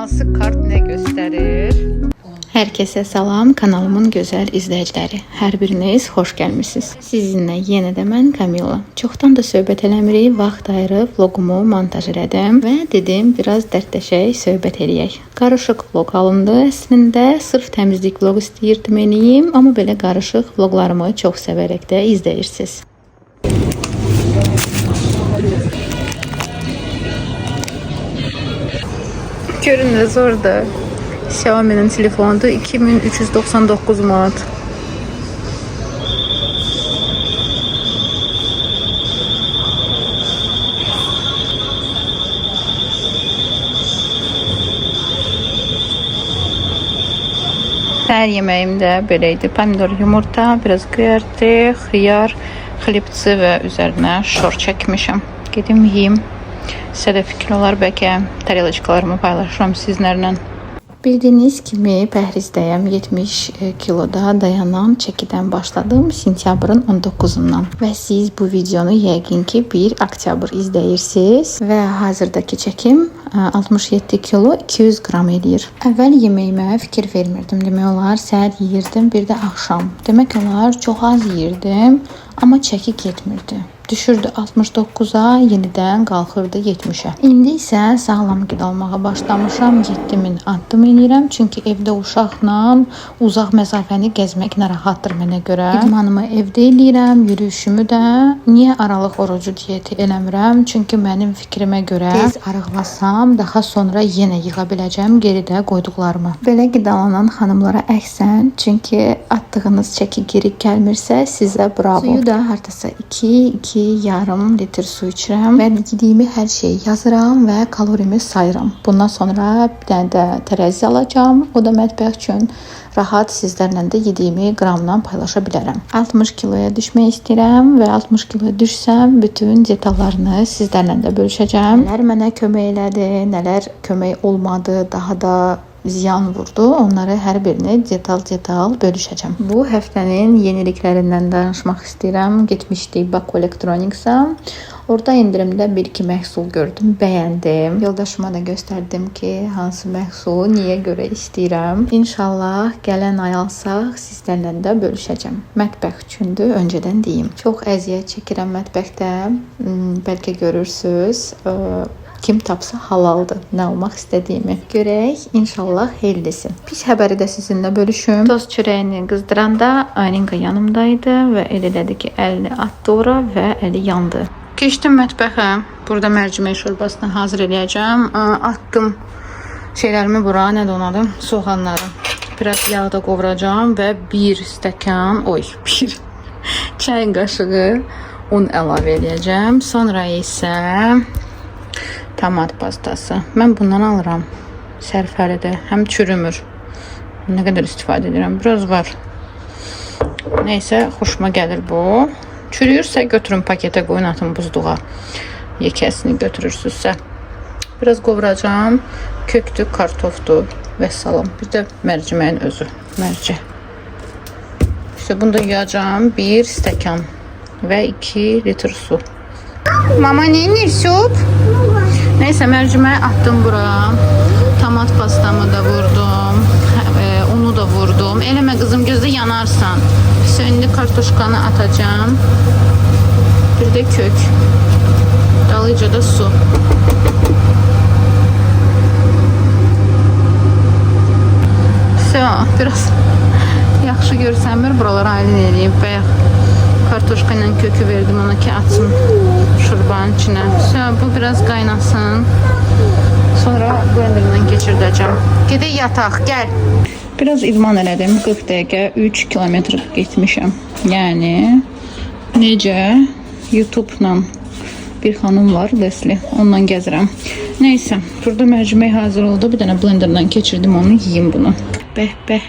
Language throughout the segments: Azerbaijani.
Hansı kart nə göstərir? Hər kəsə salam, kanalımın gözəl izləyiciləri. Hər biriniz xoş gəlmisiniz. Sizinlə yenə də mən Kamila. Çoxdan da söhbət eləmirik, vaxt ayırıb vlogumu montaj elədim və dedim biraz dərdləşək, söhbət eləyək. Qarışıq vlog alındı. Əslində sırf təmizlik vlog istəyirdim eləyim, amma belə qarışıq vloglarımı çox sevərək də izləyirsiniz. Görünüz orada Xiaomi'nin telefonu 2399 manat. Səhər yeməyim də belə idi. Pomidor, yumurta, biraz göyərti, xiyar, xlibçi və üzərinə şor çəkmişəm. Gedim yeyim. Sizə də fikir olar, bəlkə tarelaçkalarımı paylaşıram sizlərlə. Bildiyiniz kimi pəhrizdəyəm, 70 kiloda dayanan çəkidən başladım sentyabrın 19-undan və siz bu videonu yəqin ki 1 oktyabr izləyirsiniz və hazırdakı çəkim 67 kilo 200 qram eləyir. Əvvəl yeməyimə fikir vermirdim, demək olar səhər yeyirdim, bir də axşam. Demək olar çox az yeyirdim, amma çəki getmirdi. Düşürdü 69-a, yenidən qalxırdı 70-ə. İndi isə sağlam qida almağa başlamışam. 7000 addım eləyirəm. Çünki evdə uşaqla uzaq məsafəni gəzmək narahatdır mənə görə. İdmanımı evdə eləyirəm, yürüyüşümü də. Niyə aralıq orucu diyeti eləmirəm? Çünki mənim fikrimə görə tez arıqlasam, daha sonra yenə yığa biləcəm geridə qoyduqlarımı. Belə qidalanan xanımlara əhsən. Çünki atdığınız çəki geri gəlmirsə, sizə bravo. Suyu da hardasa 2 yarım litr su içirəm və yediyimi hər şeyi yazıram və kalorimi sayıram. Bundan sonra bir dənə də tərəzi alacağım. O da mətbəx üçün rahat sizlərlə də yediyimi qramla paylaşa bilərəm. 60 kiloya düşmək istəyirəm və 60 kiloya düşsəm bütün detallarını sizlərlə də bölüşəcəm. Nələr mənə kömək elədi, nələr kömək olmadı, daha da ziyan vurdu. Onları hər birini detal bölüşəcəm. Bu həftənin yeniliklərindən danışmaq istəyirəm. Getmişdik Baku Electronics'a. Orada endirimdə 1-2 məhsul gördüm, bəyəndim. Yoldaşıma da göstərdim ki, hansı məhsulu niyə görə istəyirəm. İnşallah gələn ay alsaq sizlərlə də bölüşəcəm. Mətbəx üçündür, öncədən deyim. Çox əziyyət çəkirəm mətbəxdə. Bəlkə görürsüz. Kim tapsa halaldır. Nə olmaq istədiyimi görək. İnşallah xeyirlisi. Pis xəbəri də sizinlə bölüşüm. Tost çörəyini qızdıranda Ayninka yanımdaydı və el elədi ki, əlini atdı ora və əli yandı. Keçdim mətbəxə. Burada mərcimək şorbasını hazır eləyəcəm. Atdım şeylərimi bura, nə donadım? Soğanları. Biraz yağda qovuracağım və bir çay qaşığı un əlavə eləyəcəm. Sonra isə tomat pastası. Mən bundan alıram. Sərfəlidir. Həm çürümür. Nə qədər istifadə edirəm? Biraz var. Neysə, xoşuma gəlir bu. Çürüyürsə götürün paketə qoyun, atın buzluğa. Yekəsini götürürsünüzsə. Biraz qovuracağım. Kökdür, kartofdur və salam. Bir də mərciməyin özü. Mərci. İşte bunu da yuyacağım. 1 stəkan və 2 litr su. Mama neyinir süp? Neyse mərciməyi attım bura. Tomat pastamı da vurdum. Unu da vurdum. Eləmə qızım, gözü yanarsan. Şimdi kartuşkanı atacağım. Bir de kök. Dalıca da su. Biraz yaxşı görsənmir. Buraları aydın eləyib. Bayaq kartuşka ilə kökü verdim ona ki atsın şurbanın içine. Bu biraz qaynasın. Sonra blenderdan keçirdəcəm. Gedək yataq, gəl. Biraz idman elədim. 40 dəqiqə 3 kilometr getmişəm. Yəni necə YouTube-la bir xanım var, Leslie. Onunla gəzirəm. Neysə, burada mərcimək hazır oldu. Bir dənə blenderdan keçirdim onu, yiyeyim bunu. Bəh.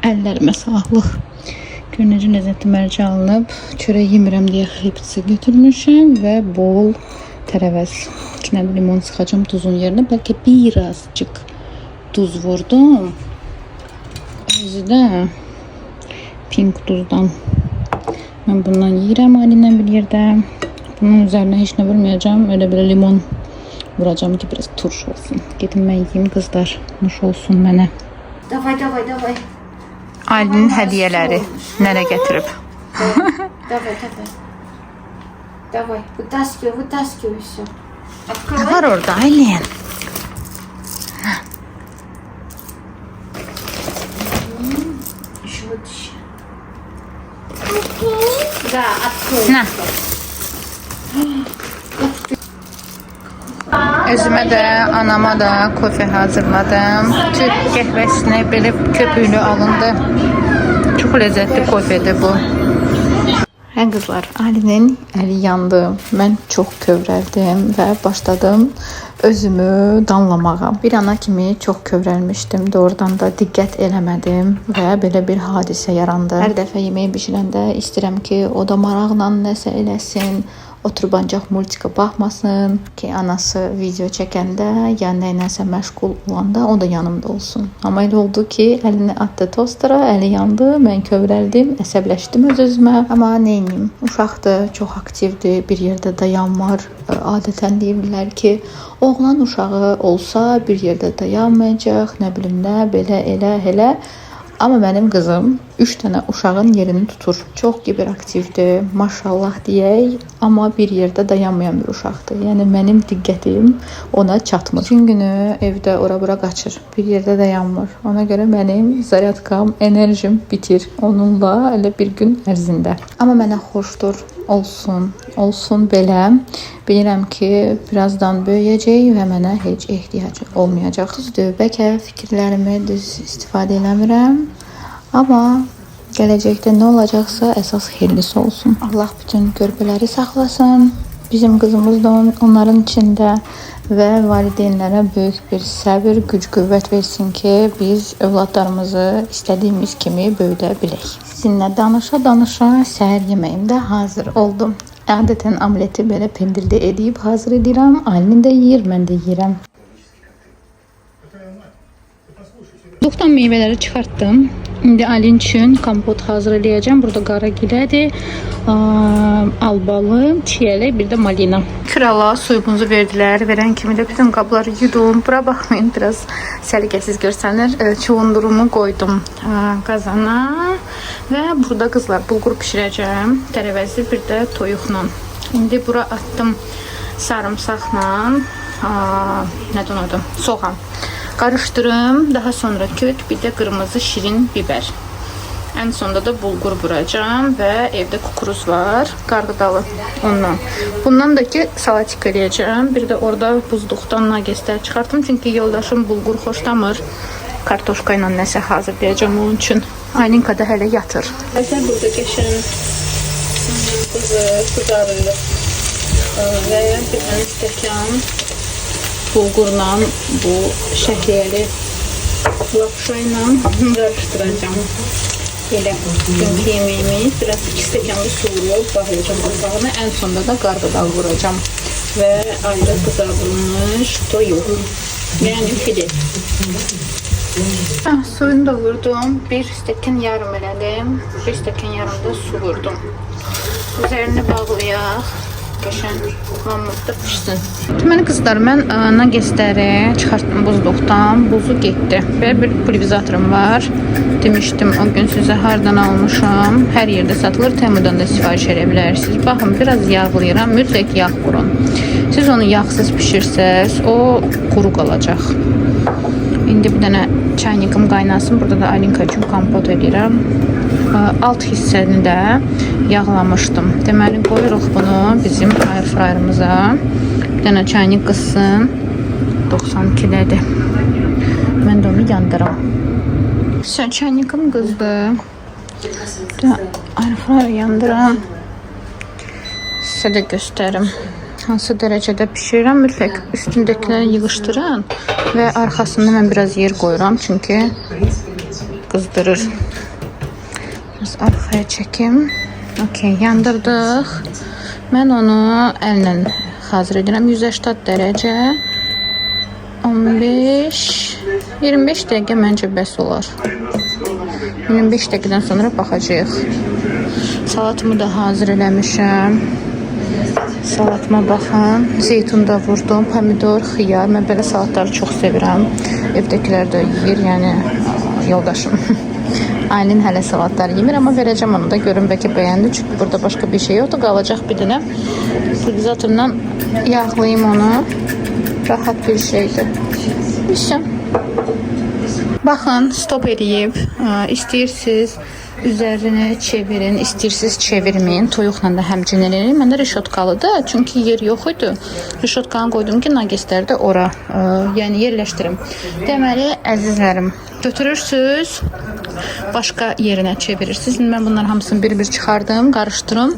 Əllərimə sağlıq. Gör necə ləzzətli mərci alınıb. Çörək yemirəm deyə xlibçi götürmüşəm və bol tərəvəz. 2 dənə limon sıxacağım tuzun yerinə. Bəlkə birazcık tuz vurdum. Özü də pink tuzdan. Mən bundan yiyirəm ailə bir yerdə. Bunun üzərinə heç nə vurmayacağım. Öyle belə limon vuracağım ki biraz turş olsun. Gedim mən yiyeyim kızlar. Nuş olsun mənə. Davay, davay, davay. Ailinin hədiyələri nələ gətirib? Давай, давай. Давай, вытаскивай, вытаскивай все. Ne var orada Aylin? Еще вот еще. Да, открой. Ne? Özümə də, anama da kofe hazırladım. Türk qəhvəsini belə köpüklü alındı. Çox ləzzətli kofedir bu. Hə qızlar, Ali'nin əli yandı. Mən çox kövrəldim və başladım özümü danlamağa. Bir ana kimi çox kövrəlmişdim. Doğrudan da diqqət eləmədim və belə bir hadisə yarandı. Hər dəfə yemək bişirəndə istəyirəm ki, o da maraqla nəsə eləsin. Oturub ancaq multika baxmasın ki, anası video çəkəndə ya nəyləsə məşğul olanda o da yanımda olsun. Amma elə oldu ki, əlini atdı tostera, əli yandı, mən kövrəldim, əsəbləşdim öz-özümə. Amma neyniyim? Uşaqdır, çox aktivdir, bir yerdə dayanmır. Adətən deyirlər ki, oğlan uşağı olsa bir yerdə dayanmayacaq, nə bilim nə, belə, elə. Amma mənim qızım 3 dənə uşağın yerini tutur. Çox hiperaktivdir, maşallah deyək, amma bir yerdə dayanmayan bir uşaqdır. Yəni mənim diqqətim ona çatmır. Bütün günü evdə ora-bura qaçır, bir yerdə dayanmır. Ona görə mənim zaryadkam, enerjim bitir onunla elə bir gün ərzində. Amma mənə xoşdur, olsun belə. Bilirəm ki, birazdan böyüyəcək və mənə heç ehtiyacı olmayacaq. Düzdür, bəlkə fikirlərimi düz istifadə eləmirəm. Amma gələcəkdə nə olacaqsa əsas xeyirlisi olsun. Allah bütün körpələri saxlasın. Bizim qızımız da onların içində və valideynlərə böyük bir səbir, güc, qüvvət versin ki, biz övladlarımızı istədiyimiz kimi böyüdə bilək. Sizinlə danışa-danışa səhər yeməyimdə hazır oldum. Adətən omleti belə pendirdə edib hazır edirəm. Aylin də yeyir, mən də yeyirəm. Duxdan meyvələri çıxartdım. İndi Aylin üçün kompot hazırlayacağım. Burada qaragilədir, albalı, çiyəli, bir də malina. Krala suyumuzu verdilər. Verən kimi də bütün qabları yudum. Bura baxmayın, biraz səliqəsiz görsənir. Çuvundurumu qoydum qazana və burada qızlar bulgur pişirəcəm. Tərəvəzi, bir də toyuqla. İndi bura atdım sarımsaqla, nədir onun adı? Soğan. Qarışdırım, daha sonra kök, bir də qırmızı şirin biber. Ən sonda da bulgur vuracağım və evdə kukuruz var, qarğıdalı ondan. Bundan da ki salatik eləyəcəm. Bir də orada buzluqdan nagestlər çıxartdım, çünki yoldaşım bulgur xoşlamır. Kartoşka ilə nəsə hazırlayacağım onun üçün. Ayninka da hələ yatır. Burada qəşən qızarır və bir dənə stəkan bulgurla bu şəhriyəli lapşa ilə qarışdıracağım. Elə günkü yeməyimiz biraz 2 stəkanlı su vurub bağlayacağım qızağını. Ən sonda da qarğıdal vuracağım və ayrı qızarılmış toyuq, yəni file. Suyunu da vurdum. 1 stəkan yarım elədim. 1 stəkan yarım da su vurdum. Üzerini bağlayaq. Qəşən mamlıqda pişsin. Deməli qızlar, mən nagestləri çıxartdım buzluqdan. Buzu getdi və bir pulverizatorum var. Demişdim o gün sizə hardan almışam. Hər yerdə satılır. Temudan da sifariş edə bilərsiniz. Baxın, biraz yağlayıram. Mütləq yağ qurun. Siz onu yağsız pişirsəz, o quru qalacaq. İndi bir dənə çaynikim qaynasın. Burada da Aylinka üçün kompot edirəm. Alt hissəni də yağlamışdım. Deməli qoyuruq bunu bizim airfryerımıza. Bir dənə çaynik qızsın. 92-dədir. Mən də onu yandıram. Çaynikim qızdı. Airfryer yandıram. Sizə də göstərim. Hansı dərəcədə pişirirəm. Mütləq üstündəkiləri yığışdırın və arxasında mən biraz yer qoyuram, çünki qızdırır. Biraz arxaya çəkim. Okey, yandırdıq. Mən onu əllə hazır edirəm. 180 dərəcə. 15-25 dəqiqə məncə bəs olar. 25 dəqiqədən sonra baxacağıq. Salatımı da hazır eləmişəm. Salatıma baxın. Zeytun da vurdum, pomidor, xiyar. Mən belə salatları çox sevirəm. Evdəkilər də yeyir, yəni yoldaşım. Aylin hələ salatlar yemir, amma verəcəm onu da. Görün bəlkə bəyəndi. Çünki burada başqa bir şey yoxdur. Qalacaq bir dənə. Frizatordan yağlayayım onu. Rahat bir şeydir. İşte. Baxın, stop edib. İstəyirsiniz üzərini çevirin, istəyirsiniz çevirməyin. Toyuqla da həmçinin eləyin. Məndə rişotkalıdır, çünki yer yox idi. Rişotkanı qoydum ki, nagestləri də ora, yəni yerləşdirim. Deməli, əzizlərim, götürürsünüz, başqa yerinə çevirirsiniz. Mən bunların hamısını bir-bir çıxardım, qarışdırım.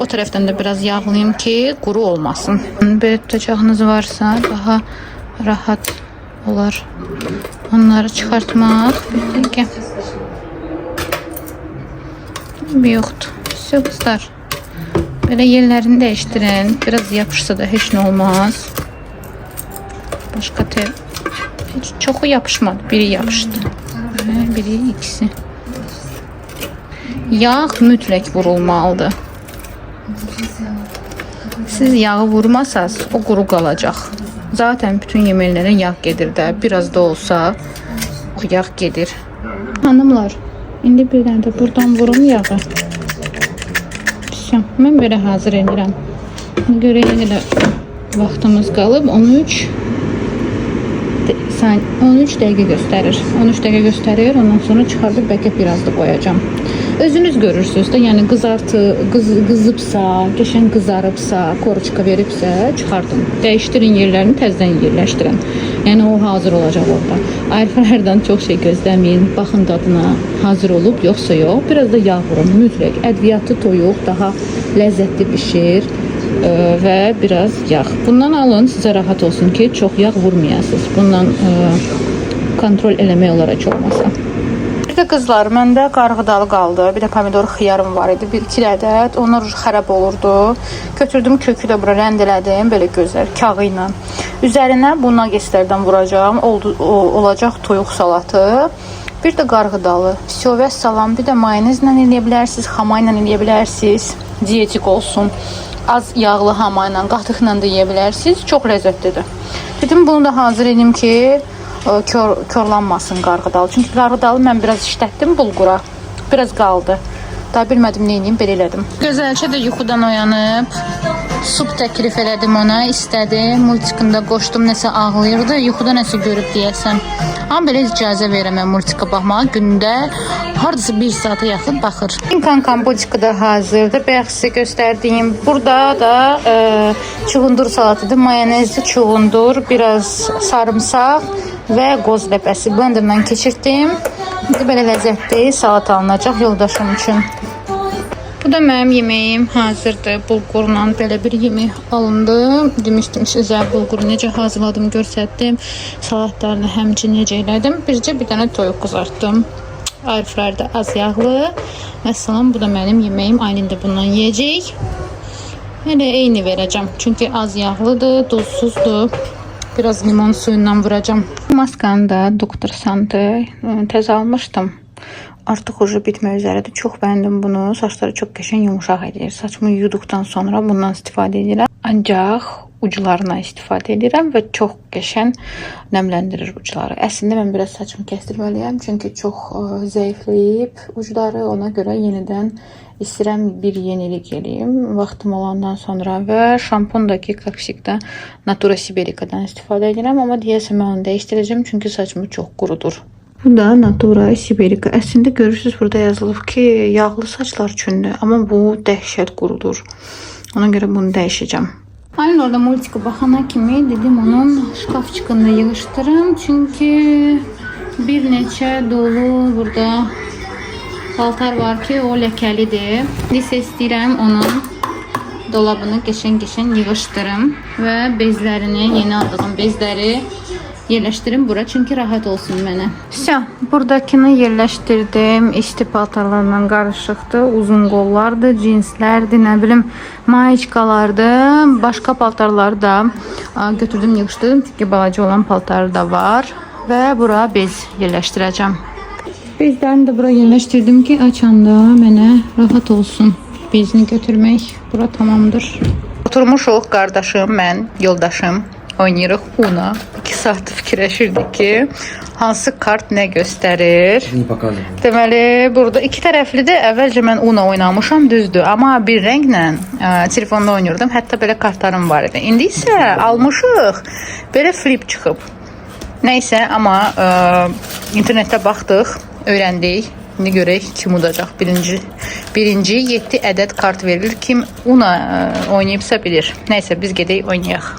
O tərəfdən də biraz yağlayayım ki, quru olmasın. Belə tutacağınız varsa daha rahat olar onları çıxartmaq. Peki. Yoxdur. Все, qızlar. Belə yerlərini dəyişdirin. Biraz yapışsa da heç nə olmaz. Başqa heç çoxu yapışmadı. Biri yapışdı. Biri ikisi. Yağ mütləq vurulmalıdır. Siz yağı vurmasanız o quru qalacaq. Zaten bütün yeməklərə yağ gedir də. Biraz da olsa o yağ gedir. Hanımlar, indi bir dənə də buradan vurum yağı. Mən belə hazır edirəm. Görə yenə də vaxtımız qalıb 13 dəqiqə göstərir. 13 dəqiqə göstərir. Ondan sonra çıxardıb bəlkə biraz da qoyacağım. Özünüz görürsünüz də, yəni qızıbsa, qəşəng qızarıbsa, korçka veribsə çıxardın. Dəyişdirin yerlərini, təzədən yerləşdirin. Yəni o hazır olacaq orada. Airfryerdən çox şey gözləməyin. Baxın dadına hazır olub, yoxsa yox. Biraz da yağ vurun, mütləq. Ədviyyatlı toyuq daha ləzzətli bişir və biraz yağ. Bundan alın, sizə rahat olsun ki, çox yağ vurmayasınız. Bundan kontrol eləmək olar heç olmasa. Bir də qızlar, məndə qarğıdalı qaldı. Bir də pomidor xiyarım var idi. 1-2 ədəd. Onlar xarab olurdu. Götürdüm, kökü də bura rəndələdim. Belə gözəl, kağı ilə. Üzərinə bu nagestlərdən vuracağım. Olacaq toyuq salatı. Bir də qarğıdalı. Sövəz salam. Bir də mayonezlə eləyə bilərsiniz. Xama ilə eləyə bilərsiniz. Dietik olsun. Az yağlı hama ilə, qatıqla da yeyə bilərsiniz. Çox ləzzətlidir. Dedim, bunu da hazır edim ki, körlanmasın qarğıdalı. Çünki qarğıdalı mən biraz işlətdim bulqura. Biraz qaldı. Daha bilmədim nə edeyim, belə elədim. Gözəlcə də yuxudan oyanıb sup təklif elədim ona, istədi. Multikində qoşdum, nəsə ağlayırdı. Yuxuda nəsə görüb deyəsən. Amma belə icazə verəməm multika baxmağa. Gündə hardasa 1 saata yaxın baxır. Kankam boçka da hazırdır. Bayaq sizə göstərdiyim. Burada da çuğundur salatıdır. Mayonezli çuğundur, biraz sarımsaq və qoz ləpəsi blenderdan keçirdim. Belə ləzzətli salat alınacaq yoldaşım üçün. Bu da mənim yeməyim hazırdır. Bulqurla belə bir yemək alındı. Demişdim sizə bulquru necə hazırladım, göstərdim. Salatlarını həmçinin necə elədim. Bircə bir dənə toyuq qızartdım. Airfryerdə az yağlı. Məsələn, bu da mənim yeməyim. Aylin də bundan yeyəcək. Hələ eyni verəcəm. Çünki az yağlıdır, duzsuzdur. Biraz limon suyundan vuracağım. Maskanı da Doktor Sandı təzə almışdım. Artıq ucu bitmə üzəridir. Çox bəyəndim bunu. Saçları çox qəşəng yumuşaq edir. Saçımı yuduqdan sonra bundan istifadə edirəm. Ancaq ucularına istifadə edirəm və çox qəşəng nəmləndirir ucuları. Əslində mən biraz saçımı kəstirməliyəm. Çünki çox zəifləyib ucuları. Ona görə yenidən istəyirəm bir yenilik eləyim. Vaxtım olandan sonra və şampondakı kaksikdə Natura Sibirikadan istifadə edirəm. Amma deyəsən mən onu dəyişdirəcəm. Çünki saçımı çox qurudur. Bu da Natura Sibirika. Əslində görürsünüz burada yazılıb ki, yağlı saçlar üçündür. Amma bu dəhşət qurudur. Ona görə bunu dəyişəcəm. Aynı orada multika baxana kimi dedim onun şkafçıqını yığışdırım. Çünki bir neçə dolu burada paltar var ki, o ləkəlidir. İndi istəyirəm onun dolabını qəşəng-qəşəng yığışdırım və bezlərini, yeni aldığım bezləri yerləşdirim bura, çünki rahat olsun mənə. Buradakını yerləşdirdim. İsti paltarlarla qarışıqdır. Uzun qollardır, cinslərdir, nə bilim, mayiçkalardır. Başqa paltarları da götürdüm, yığışdırdım. Çünki balaca olan paltarı da var. Və bura bez yerləşdirəcəm. Bezlərini də bura yerləşdirdim ki, açanda mənə rahat olsun. Bezini götürmək bura tamamdır. Oturmuşuq qardaşım, mən, yoldaşım oynayırıq Uno. 2 saat fikirləşirdik ki, hansı kart nə göstərir. Не показывай. Deməli, burada iki tərəflidir. Əvvəlcə mən Uno oynamışam, düzdür. Amma bir rənglə telefonda oynayırdım. Hətta belə kartlarım var idi. İndi isə almışıq. Belə flip çıxıb. Nəysə, amma internetdə baxdıq, öyrəndik. İndi görək kim udacaq. Birinci 7 ədəd kart verilir. Kim Uno oynayıbsa bilir. Nəysə, biz gedək oynayaq.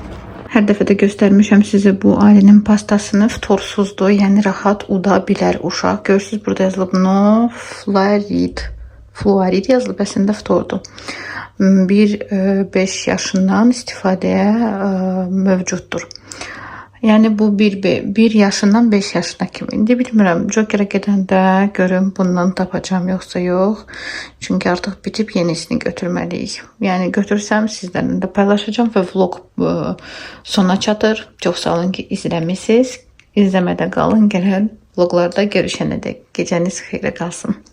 Hər dəfə də göstərmişəm sizə bu ailənin pastasını. Ftorsuzdur, yəni rahat uda bilər uşaq. Görürsünüz, burada yazılıb no fluorid. Fluorid yazılıb, əslində ftordur. 1-5 yaşından istifadəyə mövcuddur. Yəni bu 1 yaşından 5 yaşına kimi. İndi bilmirəm, Jokerə gedəndə görüm bundan tapacağım yoxsa yox. Çünki artıq bitib yenisini götürməliyik. Yəni götürsəm sizlərlə də paylaşacağım və vlog sona çatır. Çox sağ olun ki izləmisiniz. İzləmədə qalın, gələn vloglarda görüşənədək. Gecəniz xeyrə qalsın.